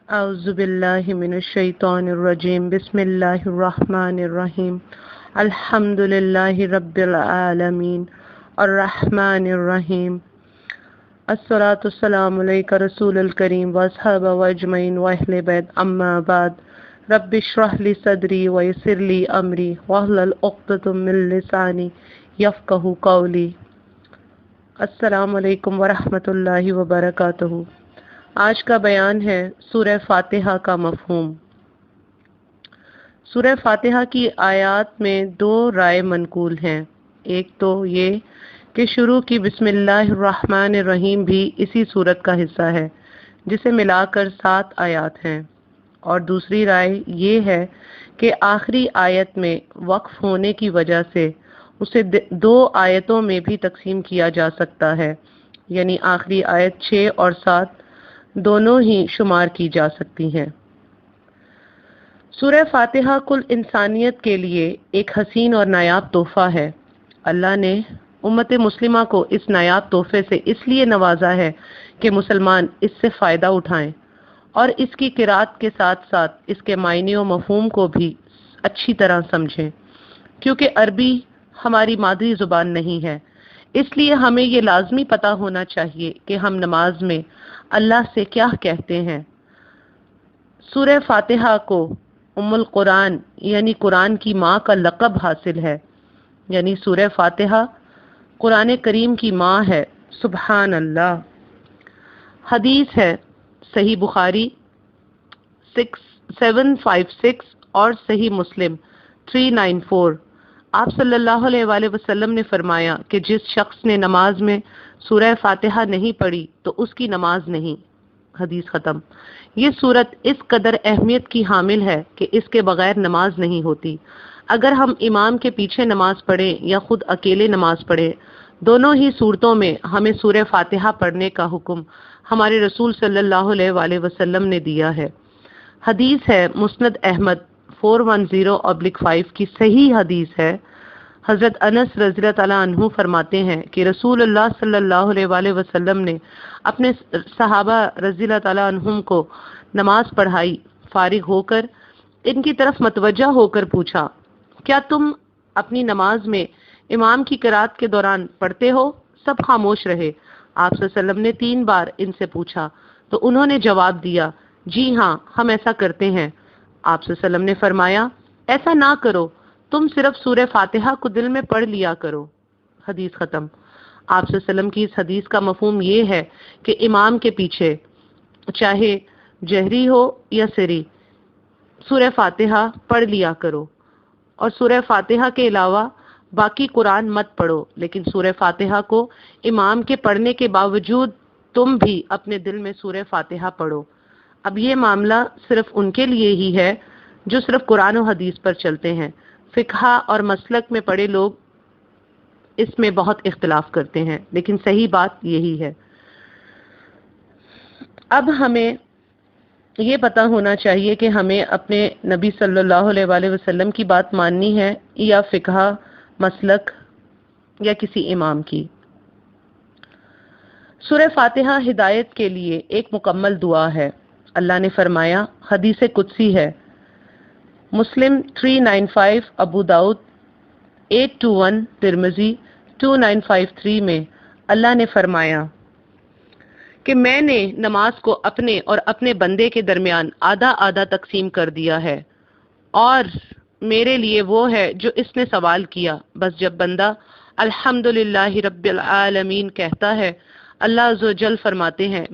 اعوذ باللہ من الشیطان الرجیم بسم اللہ الرحمن الرحیم الحمد للہ رب العالمین الرحمن الرحیم الصلاۃ والسلام علیک رسول الکریم واصحابہ واجمعین واہل بیت اما بعد رب اشرح لی صدری ویسر لی امری واحلل عقدۃ من لسانی یفقہوا قولی۔ السلام علیکم ورحمۃ اللہ وبرکاتہ۔ آج کا بیان ہے سورہ فاتحہ کا مفہوم۔ سورہ فاتحہ کی آیات میں دو رائے منقول ہیں۔ ایک تو یہ کہ شروع کی بسم اللہ الرحمن الرحیم بھی اسی سورت کا حصہ ہے جسے ملا کر 7 آیات ہیں، اور دوسری رائے یہ ہے کہ آخری آیت میں وقف ہونے کی وجہ سے اسے 2 آیتوں میں بھی تقسیم کیا جا سکتا ہے، یعنی آخری آیت 6 اور 7 دونوں ہی شمار کی جا سکتی ہیں۔ سورہ فاتحہ کل انسانیت کے لیے ایک حسین اور نایاب تحفہ ہے۔ اللہ نے امت مسلمہ کو اس نایاب تحفے سے اس لیے نوازا ہے کہ مسلمان اس سے فائدہ اٹھائیں اور اس کی قرأت کے ساتھ ساتھ اس کے معنی و مفہوم کو بھی اچھی طرح سمجھیں۔ کیونکہ عربی ہماری مادری زبان نہیں ہے، اس لیے ہمیں یہ لازمی پتہ ہونا چاہیے کہ ہم نماز میں اللہ سے کیا کہتے ہیں۔ سورہ فاتحہ کو ام القرآن یعنی قرآن کی ماں کا لقب حاصل ہے، یعنی سورہ فاتحہ قرآن کریم کی ماں ہے۔ سبحان اللہ۔ حدیث ہے صحیح بخاری 756 اور صحیح مسلم 394۔ آپ صلی اللہ علیہ وآلہ وسلم نے فرمایا کہ جس شخص نے نماز میں سورہ فاتحہ نہیں پڑھی تو اس کی نماز نہیں۔ حدیث ختم۔ یہ سورت اس قدر اہمیت کی حامل ہے کہ اس کے بغیر نماز نہیں ہوتی۔ اگر ہم امام کے پیچھے نماز پڑھیں یا خود اکیلے نماز پڑھیں، دونوں ہی صورتوں میں ہمیں سورہ فاتحہ پڑھنے کا حکم ہمارے رسول صلی اللہ علیہ وآلہ وسلم نے دیا ہے۔ حدیث ہے مسند احمد 410/5 کی صحیح حدیث ہے۔ حضرت انس رضی اللہ تعالیٰ عنہ فرماتے ہیں کہ رسول اللہ صلی اللہ علیہ وآلہ وسلم نے اپنے صحابہ رضی اللہ تعالیٰ عنہم کو نماز پڑھائی، فارغ ہو کر ان کی طرف متوجہ ہو کر پوچھا، کیا تم اپنی نماز میں امام کی قرات کے دوران پڑھتے ہو؟ سب خاموش رہے۔ آپ صلی اللہ علیہ وسلم نے 3 بار ان سے پوچھا تو انہوں نے جواب دیا، جی ہاں ہم ایسا کرتے ہیں۔ آپ صلی اللہ علیہ وسلم نے فرمایا، ایسا نہ کرو، تم صرف سورہ فاتحہ کو دل میں پڑھ لیا کرو۔ حدیث ختم۔ آپ صلی اللہ علیہ وسلم کی اس حدیث کا مفہوم یہ ہے کہ امام کے پیچھے چاہے جہری ہو یا سری سورہ فاتحہ پڑھ لیا کرو، اور سورہ فاتحہ کے علاوہ باقی قرآن مت پڑھو، لیکن سورہ فاتحہ کو امام کے پڑھنے کے باوجود تم بھی اپنے دل میں سورہ فاتحہ پڑھو۔ اب یہ معاملہ صرف ان کے لیے ہی ہے جو صرف قرآن و حدیث پر چلتے ہیں۔ فقہ اور مسلک میں پڑھے لوگ اس میں بہت اختلاف کرتے ہیں، لیکن صحیح بات یہی ہے۔ اب ہمیں یہ پتہ ہونا چاہیے کہ ہمیں اپنے نبی صلی اللہ علیہ وآلہ وسلم کی بات ماننی ہے یا فقہ، مسلک یا کسی امام کی۔ سورہ فاتحہ ہدایت کے لیے ایک مکمل دعا ہے۔ اللہ نے فرمایا، حدیث قدسی ہے، مسلم 395، ابو داؤد 821، ترمذی 2953 میں اللہ نے فرمایا کہ میں نے نماز کو اپنے اور اپنے بندے کے درمیان آدھا آدھا تقسیم کر دیا ہے، اور میرے لیے وہ ہے جو اس نے سوال کیا۔ بس جب بندہ الحمدللہ رب العالمین کہتا ہے، اللہ عز و جل فرماتے ہیں،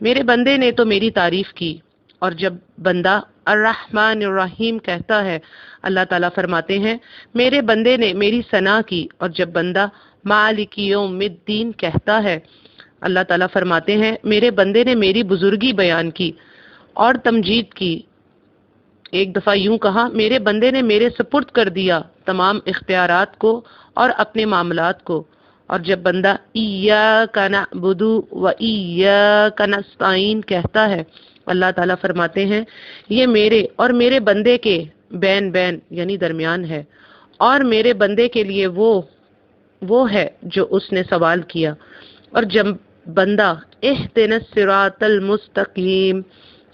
میرے بندے نے تو میری تعریف کی، اور جب بندہ الرحمن الرحیم کہتا ہے، اللہ تعالیٰ فرماتے ہیں، میرے بندے نے میری ثنا کی، اور جب بندہ مالک یوم الدین کہتا ہے، اللہ تعالیٰ فرماتے ہیں، میرے بندے نے میری بزرگی بیان کی اور تمجید کی۔ ایک دفعہ یوں کہا، میرے بندے نے میرے سپرد کر دیا تمام اختیارات کو اور اپنے معاملات کو۔ اور جب بندہ ایاک نعبد و ایاک نستعین کہتا ہے، اللہ تعالیٰ فرماتے ہیں، یہ میرے اور میرے بندے کے بین یعنی درمیان ہے، اور میرے بندے کے لیے وہ ہے جو اس نے سوال کیا۔ اور جب بندہ اہدنا الصراط المستقیم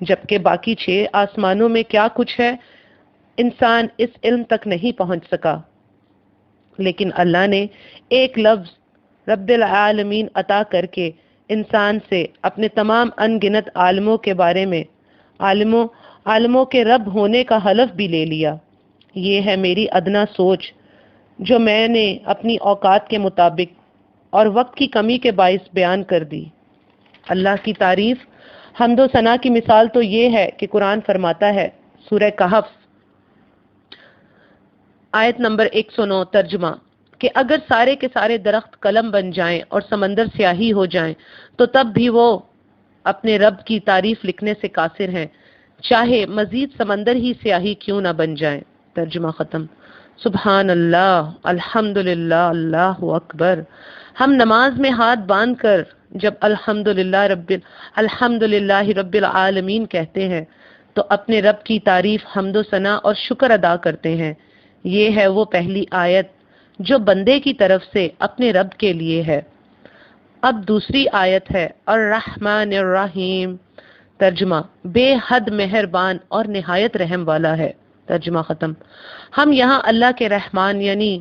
جبکہ باقی 6 آسمانوں میں کیا کچھ ہے انسان اس علم تک نہیں پہنچ سکا، لیکن اللہ نے ایک لفظ رب العالمین عطا کر کے انسان سے اپنے تمام ان گنت عالموں کے بارے میں عالموں کے رب ہونے کا حلف بھی لے لیا۔ یہ ہے میری ادنا سوچ جو میں نے اپنی اوقات کے مطابق اور وقت کی کمی کے باعث بیان کر دی۔ اللہ کی تعریف، حمد و ثنا کی مثال تو یہ ہے کہ قرآن فرماتا ہے، سورہ کہف آیت نمبر 109 ترجمہ، کہ اگر سارے کے سارے درخت قلم بن جائیں اور سمندر سیاہی ہو جائیں تو تب بھی وہ اپنے رب کی تعریف لکھنے سے قاصر ہیں، چاہے مزید سمندر ہی سیاہی کیوں نہ بن جائیں۔ ترجمہ ختم۔ سبحان اللہ، الحمدللہ، اللہ اکبر۔ ہم نماز میں ہاتھ باندھ کر جب الحمدللہ رب العالمین کہتے ہیں تو اپنے رب کی تعریف، حمد و ثنا اور شکر ادا کرتے ہیں۔ یہ ہے وہ پہلی آیت جو بندے کی طرف سے اپنے رب کے لیے ہے۔ اب دوسری آیت ہے الرحمن الرحیم، ترجمہ بے حد مہربان اور نہایت رحم والا ہے۔ ترجمہ ختم۔ ہم یہاں اللہ کے رحمان یعنی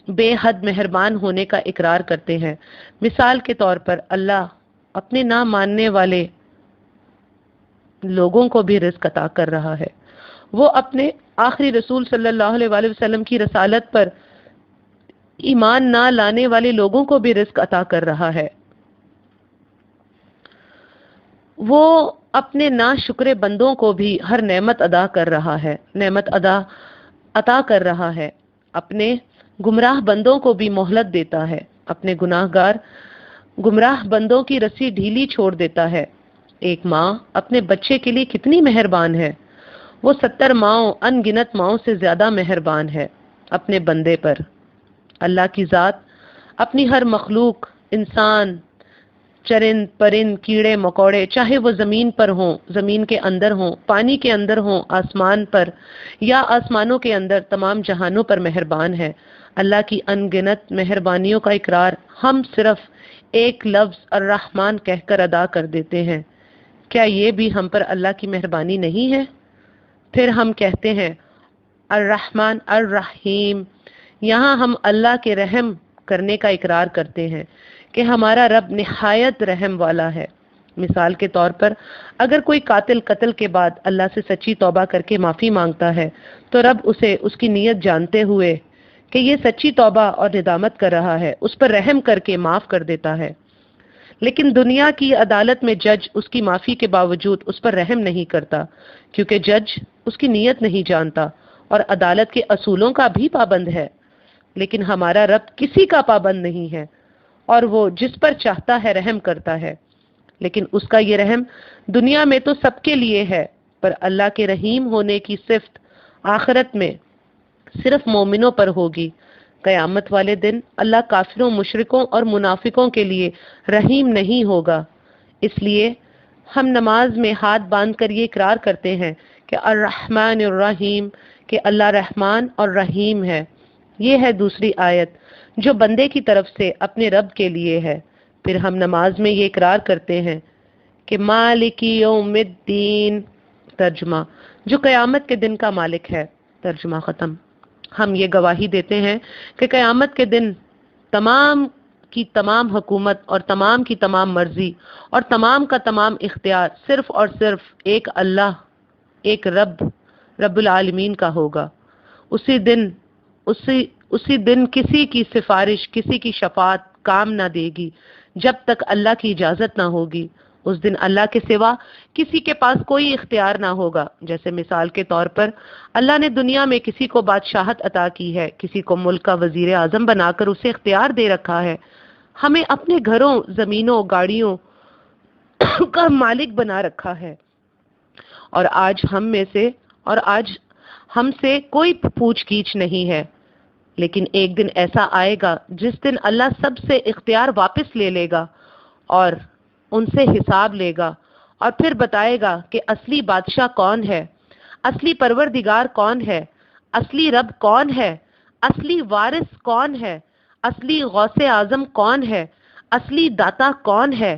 بے حد مہربان ہونے کا اقرار کرتے ہیں۔ مثال کے طور پر اللہ اپنے نہ ماننے والے لوگوں کو بھی رزق عطا کر رہا ہے، وہ اپنے آخری رسول صلی اللہ علیہ وآلہ وسلم کی رسالت پر ایمان نہ لانے والے لوگوں کو بھی رزق عطا کر رہا ہے، وہ اپنے ناشکر بندوں کو بھی ہر نعمت عطا کر رہا ہے، اپنے گمراہ بندوں کو بھی مہلت دیتا ہے، اپنے گمراہ بندوں کی رسی ڈھیلی چھوڑ دیتا ہے۔ ایک ماں اپنے بچے کے لیے کتنی مہربان ہے، وہ 70 ماؤں ان گنت ماؤں سے زیادہ مہربان ہے اپنے بندے پر۔ اللہ کی ذات اپنی ہر مخلوق، انسان، چرند پرند، کیڑے مکوڑے، چاہے وہ زمین پر ہوں، زمین کے اندر ہوں، پانی کے اندر ہوں، آسمان پر یا آسمانوں کے اندر، تمام جہانوں پر مہربان ہے۔ اللہ کی ان گنت مہربانیوں کا اقرار ہم صرف ایک لفظ الرحمن کہہ کر ادا کر دیتے ہیں، کیا یہ بھی ہم پر اللہ کی مہربانی نہیں ہے؟ پھر ہم کہتے ہیں الرحمن الرحیم، یہاں ہم اللہ کے رحم کرنے کا اقرار کرتے ہیں کہ ہمارا رب نہایت رحم والا ہے۔ مثال کے طور پر اگر کوئی قاتل قتل کے بعد اللہ سے سچی توبہ کر کے معافی مانگتا ہے تو رب اسے اس کی نیت جانتے ہوئے کہ یہ سچی توبہ اور ندامت کر رہا ہے، اس پر رحم کر کے معاف کر دیتا ہے۔ لیکن دنیا کی عدالت میں جج اس کی معافی کے باوجود اس پر رحم نہیں کرتا، کیونکہ جج اس کی نیت نہیں جانتا اور عدالت کے اصولوں کا بھی پابند ہے۔ لیکن ہمارا رب کسی کا پابند نہیں ہے اور وہ جس پر چاہتا ہے رحم کرتا ہے، لیکن اس کا یہ رحم دنیا میں تو سب کے لیے ہے، پر اللہ کے رحیم ہونے کی صفت آخرت میں صرف مومنوں پر ہوگی۔ قیامت والے دن اللہ کافروں، مشرکوں اور منافقوں کے لیے رحیم نہیں ہوگا۔ اس لیے ہم نماز میں ہاتھ باندھ کر یہ اقرار کرتے ہیں کہ الرحمن الرحیم، کہ اللہ رحمان اور رحیم ہے۔ یہ ہے دوسری آیت جو بندے کی طرف سے اپنے رب کے لیے ہے۔ پھر ہم نماز میں یہ اقرار کرتے ہیں کہ مالک یوم الدین، ترجمہ جو قیامت کے دن کا مالک ہے۔ ترجمہ ختم۔ ہم یہ گواہی دیتے ہیں کہ قیامت کے دن تمام کی تمام حکومت اور تمام کی تمام مرضی اور تمام کا تمام اختیار صرف اور صرف ایک اللہ، ایک رب العالمین کا ہوگا۔ اسی دن کسی کی سفارش، کسی کی شفاعت کام نہ دے گی جب تک اللہ کی اجازت نہ ہوگی۔ اس دن اللہ کے سوا کسی کے پاس کوئی اختیار نہ ہوگا۔ جیسے مثال کے طور پر اللہ نے دنیا میں کسی کو بادشاہت عطا کی ہے، کسی کو ملک کا وزیر اعظم بنا کر اسے اختیار دے رکھا ہے، ہمیں اپنے گھروں، زمینوں، گاڑیوں کا مالک بنا رکھا ہے، اور آج ہم سے کوئی پوچھ گیچھ نہیں ہے۔ لیکن ایک دن ایسا آئے گا جس دن اللہ سب سے اختیار واپس لے لے گا اور ان سے حساب لے گا، اور پھر بتائے گا کہ اصلی بادشاہ کون ہے، اصلی پروردگار کون ہے، اصلی رب کون ہے، اصلی وارث کون ہے، اصلی غوث اعظم کون ہے، اصلی داتا کون ہے،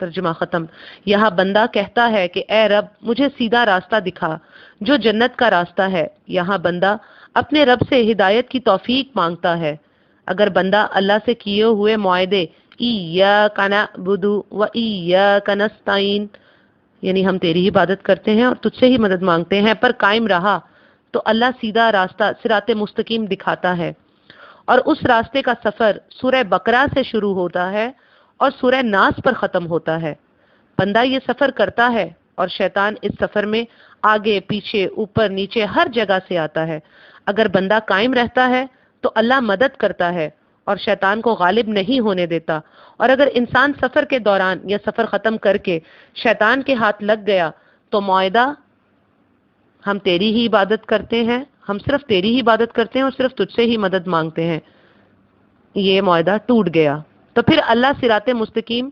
ترجمہ ختم۔ یہاں بندہ کہتا ہے کہ اے رب مجھے سیدھا راستہ دکھا جو جنت کا راستہ ہے۔ یہاں بندہ اپنے رب سے ہدایت کی توفیق مانگتا ہے۔ اگر بندہ اللہ سے کیے ہوئے معاہدے ایاک نعبد و ایاک نستعین یعنی ہم تیری عبادت کرتے ہیں اور تجھ سے ہی مدد مانگتے ہیں پر قائم رہا تو اللہ سیدھا راستہ صراط مستقیم دکھاتا ہے، اور اس راستے کا سفر سورہ بقرہ سے شروع ہوتا ہے اور سورہ ناس پر ختم ہوتا ہے۔ بندہ یہ سفر کرتا ہے اور شیطان اس سفر میں آگے پیچھے اوپر نیچے ہر جگہ سے آتا ہے۔ اگر بندہ قائم رہتا ہے تو اللہ مدد کرتا ہے اور شیطان کو غالب نہیں ہونے دیتا، اور اگر انسان سفر کے دوران یا سفر ختم کر کے شیطان کے ہاتھ لگ گیا تو معاہدہ ہم تیری ہی عبادت کرتے ہیں، ہم صرف تیری ہی عبادت کرتے ہیں اور صرف تجھ سے ہی مدد مانگتے ہیں، یہ معاہدہ ٹوٹ گیا، تو پھر اللہ صراط مستقیم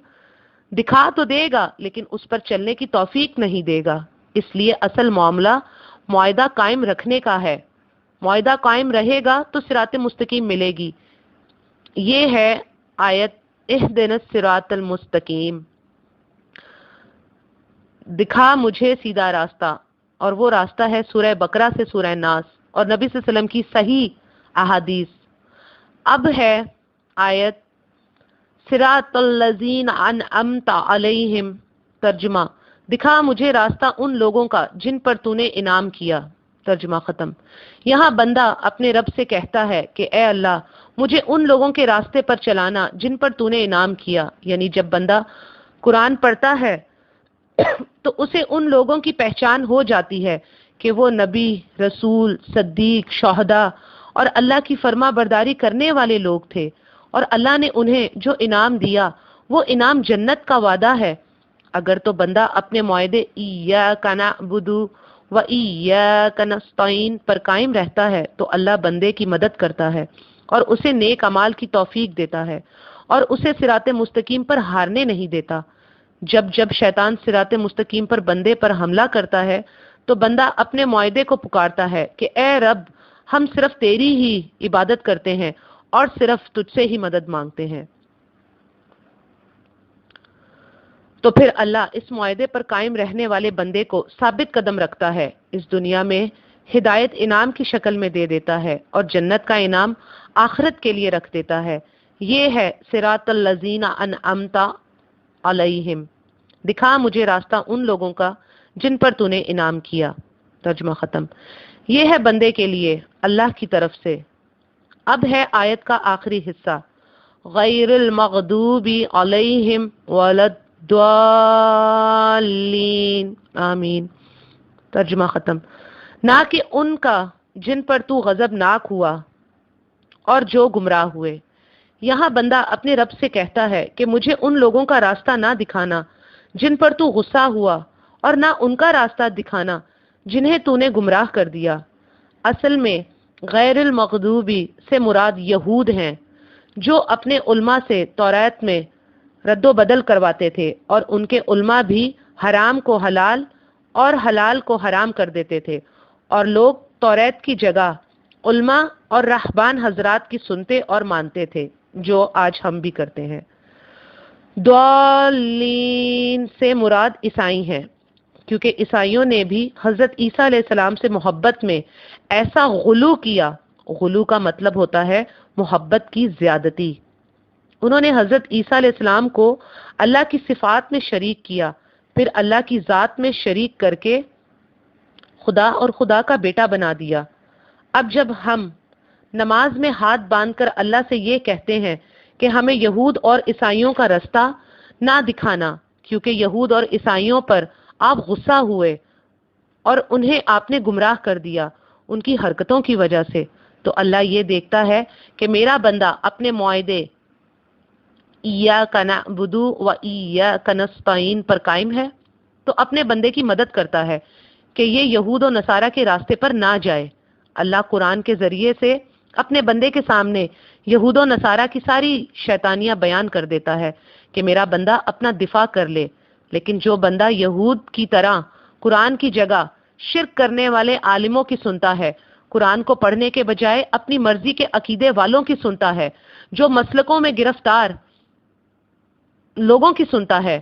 دکھا تو دے گا لیکن اس پر چلنے کی توفیق نہیں دے گا۔ اس لیے اصل معاملہ معاہدہ قائم رکھنے کا ہے۔ معاہدہ قائم رہے گا تو صراط مستقیم ملے گی۔ یہ ہے آیت اہدنا الصراط المستقیم، دکھا مجھے سیدھا راستہ، اور وہ راستہ ہے سورہ بقرہ سے سورہ ناس اور نبی صلی اللہ علیہ وسلم کی صحیح احادیث۔ اب ہے آیت صراط الذین انعمت علیہم، ترجمہ دکھا مجھے راستہ ان لوگوں کا جن پر تو نے انعام کیا، ترجمہ ختم۔ یہاں بندہ اپنے رب سے کہتا ہے کہ اے اللہ مجھے ان لوگوں کے راستے پر چلانا جن پر تو نے انعام کیا، یعنی جب بندہ قرآن پڑھتا ہے تو اسے ان لوگوں کی پہچان ہو جاتی ہے کہ وہ نبی، رسول، صدیق، شہداء اور اللہ کی فرما برداری کرنے والے لوگ تھے، اور اللہ نے انہیں جو انعام دیا وہ انعام جنت کا وعدہ ہے۔ اگر تو بندہ اپنے معاہدے ایاک نعبد و ایاک نستعین پر قائم رہتا ہے تو اللہ بندے کی مدد کرتا ہے اور اسے نیک اعمال کی توفیق دیتا ہے اور اسے صراط مستقیم پر ہارنے نہیں دیتا۔ جب جب شیطان صراط مستقیم پر بندے پر حملہ کرتا ہے تو بندہ اپنے معاہدے کو پکارتا ہے کہ اے رب ہم صرف تیری ہی عبادت کرتے ہیں اور صرف تجھ سے ہی مدد مانگتے ہیں۔ تو پھر اللہ اس معاہدے پر قائم رہنے والے بندے کو ثابت قدم رکھتا ہے، اس دنیا میں ہدایت انعام کی شکل میں دے دیتا ہے اور جنت کا انعام آخرت کے لیے رکھ دیتا ہے۔ یہ ہے صراط الذین انعمت علیہم، دکھا مجھے راستہ ان لوگوں کا جن پر تو نے انعام کیا، ترجمہ ختم۔ یہ ہے بندے کے لیے اللہ کی طرف سے۔ اب ہے آیت کا آخری حصہ، غیر المغضوب علیہم ولا الضالین، آمین، ترجمہ ختم۔ نہ کہ ان کا جن پر تو غضب ناک ہوا اور جو گمراہ ہوئے۔ یہاں بندہ اپنے رب سے کہتا ہے کہ مجھے ان لوگوں کا راستہ نہ دکھانا جن پر تو غصہ ہوا، اور نہ ان کا راستہ دکھانا جنہیں تو نے گمراہ کر دیا۔ اصل میں غیر المغضوبی سے مراد یہود ہیں جو اپنے علماء سے تورات میں رد و بدل کرواتے تھے، اور ان کے علماء بھی حرام کو حلال اور حلال کو حرام کر دیتے تھے، اور لوگ تورات کی جگہ علماء اور رہبان حضرات کی سنتے اور مانتے تھے، جو آج ہم بھی کرتے ہیں۔ ضالین سے مراد عیسائی ہیں، کیونکہ عیسائیوں نے بھی حضرت عیسیٰ علیہ السلام سے محبت میں ایسا غلو کیا۔ غلو کا مطلب ہوتا ہے محبت کی زیادتی۔ انہوں نے حضرت عیسیٰ علیہ السلام کو اللہ کی صفات میں شریک کیا، پھر اللہ کی ذات میں شریک کر کے خدا اور خدا کا بیٹا بنا دیا۔ اب جب ہم نماز میں ہاتھ باندھ کر اللہ سے یہ کہتے ہیں کہ ہمیں یہود اور عیسائیوں کا راستہ نہ دکھانا، کیونکہ یہود اور عیسائیوں پر آپ غصہ ہوئے اور انہیں آپ نے گمراہ کر دیا ان کی حرکتوں کی وجہ سے، تو اللہ یہ دیکھتا ہے کہ میرا بندہ اپنے معاہدے ایاک نعبد و ایاک نستعین پر قائم ہے، تو اپنے بندے کی مدد کرتا ہے کہ یہ یہود و نصارہ کے راستے پر نہ جائے۔ اللہ قرآن کے ذریعے سے اپنے بندے کے سامنے یہود و نصارہ کی ساری شیطانیاں بیان کر دیتا ہے کہ میرا بندہ اپنا دفاع کر لے، لیکن جو بندہ یہود کی طرح قرآن کی جگہ شرک کرنے والے عالموں کی سنتا ہے، قرآن کو پڑھنے کے بجائے اپنی مرضی کے عقیدے والوں کی سنتا ہے، جو مسلکوں میں گرفتار لوگوں کی سنتا ہے،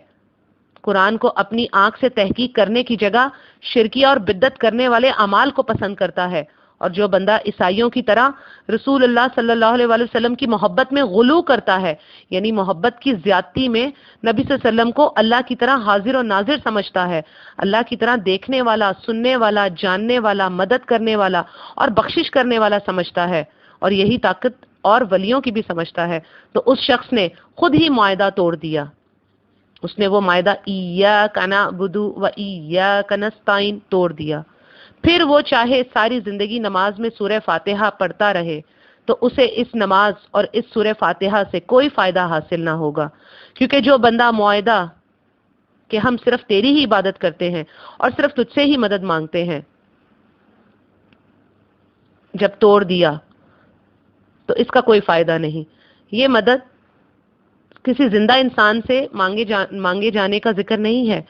قرآن کو اپنی آنکھ سے تحقیق کرنے کی جگہ شرکیہ اور بدعت کرنے والے اعمال کو پسند کرتا ہے، اور جو بندہ عیسائیوں کی طرح رسول اللہ صلی اللہ علیہ وآلہ وسلم کی محبت میں غلو کرتا ہے، یعنی محبت کی زیادتی میں نبی صلی اللہ علیہ وسلم کو اللہ کی طرح حاضر و ناظر سمجھتا ہے، اللہ کی طرح دیکھنے والا، سننے والا، جاننے والا، مدد کرنے والا اور بخشش کرنے والا سمجھتا ہے، اور یہی طاقت اور ولیوں کی بھی سمجھتا ہے، تو اس شخص نے خود ہی معاہدہ توڑ دیا۔ اس نے وہ معاہدہ ایاک نعبد و ایاک نستعین توڑ دیا۔ پھر وہ چاہے ساری زندگی نماز میں سورہ فاتحہ پڑھتا رہے تو اسے اس نماز اور اس سورہ فاتحہ سے کوئی فائدہ حاصل نہ ہوگا، کیونکہ جو بندہ معاہدہ کہ ہم صرف تیری ہی عبادت کرتے ہیں اور صرف تجھ سے ہی مدد مانگتے ہیں جب توڑ دیا تو اس کا کوئی فائدہ نہیں۔ یہ مدد کسی زندہ انسان سے مانگے جانے کا ذکر نہیں ہے۔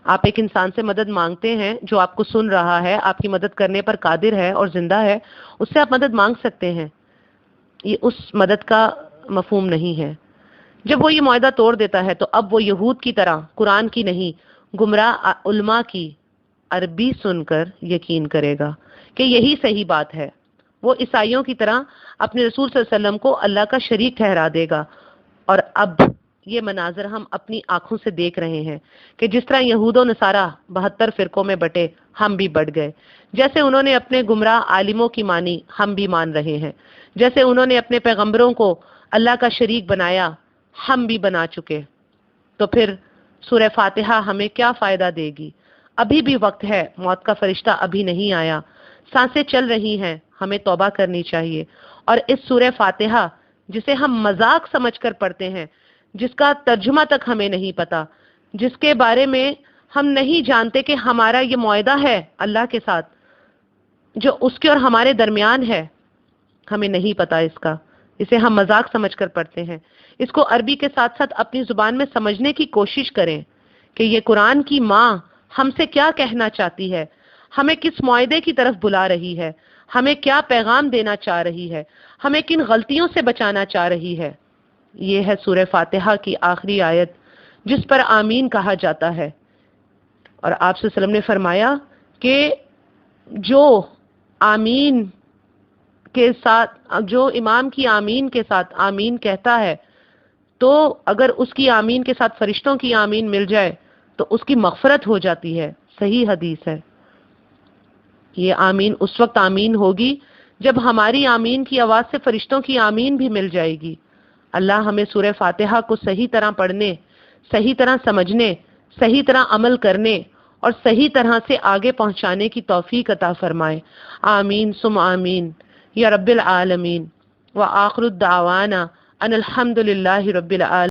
آپ ایک انسان سے مدد مانگتے ہیں جو آپ کو سن رہا ہے، آپ کی مدد کرنے پر قادر ہے اور زندہ ہے، اس سے آپ مدد مانگ سکتے ہیں، یہ اس مدد کا مفہوم نہیں ہے۔ جب وہ یہ معاہدہ توڑ دیتا ہے تو اب وہ یہود کی طرح قرآن کی نہیں، گمراہ علماء کی عربی سن کر یقین کرے گا کہ یہی صحیح بات ہے۔ وہ عیسائیوں کی طرح اپنے رسول صلی اللہ علیہ وسلم کو اللہ کا شریک ٹھہرا دے گا، اور اب یہ مناظر ہم اپنی آنکھوں سے دیکھ رہے ہیں کہ جس طرح یہود و نصارہ 72 فرقوں میں بٹے، ہم بھی بٹ گئے۔ جیسے انہوں نے اپنے گمراہ عالموں کی مانی، ہم بھی مان رہے ہیں۔ جیسے انہوں نے اپنے پیغمبروں کو اللہ کا شریک بنایا، ہم بھی بنا چکے۔ تو پھر سورہ فاتحہ ہمیں کیا فائدہ دے گی؟ ابھی بھی وقت ہے، موت کا فرشتہ ابھی نہیں آیا، سانسیں چل رہی ہیں، ہمیں توبہ کرنی چاہیے، اور اس سورہ فاتحہ جسے ہم مذاق سمجھ کر پڑھتے ہیں، جس کا ترجمہ تک ہمیں نہیں پتا، جس کے بارے میں ہم نہیں جانتے کہ ہمارا یہ معاہدہ ہے اللہ کے ساتھ جو اس کے اور ہمارے درمیان ہے، ہمیں نہیں پتا اس کا، اسے ہم مذاق سمجھ کر پڑھتے ہیں۔ اس کو عربی کے ساتھ ساتھ اپنی زبان میں سمجھنے کی کوشش کریں کہ یہ قرآن کی ماں ہم سے کیا کہنا چاہتی ہے، ہمیں کس معاہدے کی طرف بلا رہی ہے، ہمیں کیا پیغام دینا چاہ رہی ہے، ہمیں کن غلطیوں سے بچانا چاہ رہی ہے۔ یہ ہے سورہ فاتحہ کی آخری آیت جس پر آمین کہا جاتا ہے، اور آپ صلی اللہ علیہ وسلم نے فرمایا کہ جو آمین کے ساتھ، جو امام کی آمین کے ساتھ آمین کہتا ہے تو اگر اس کی آمین کے ساتھ فرشتوں کی آمین مل جائے تو اس کی مغفرت ہو جاتی ہے۔ صحیح حدیث ہے۔ یہ آمین اس وقت آمین ہوگی جب ہماری آمین کی آواز سے فرشتوں کی آمین بھی مل جائے گی۔ اللہ ہمیں سورہ فاتحہ کو صحیح طرح پڑھنے، صحیح طرح سمجھنے، صحیح طرح عمل کرنے اور صحیح طرح سے آگے پہنچانے کی توفیق عطا فرمائے۔ آمین ثم آمین یا رب العالمین۔ وآخر الدعوانا ان الحمد للہ رب العالمین۔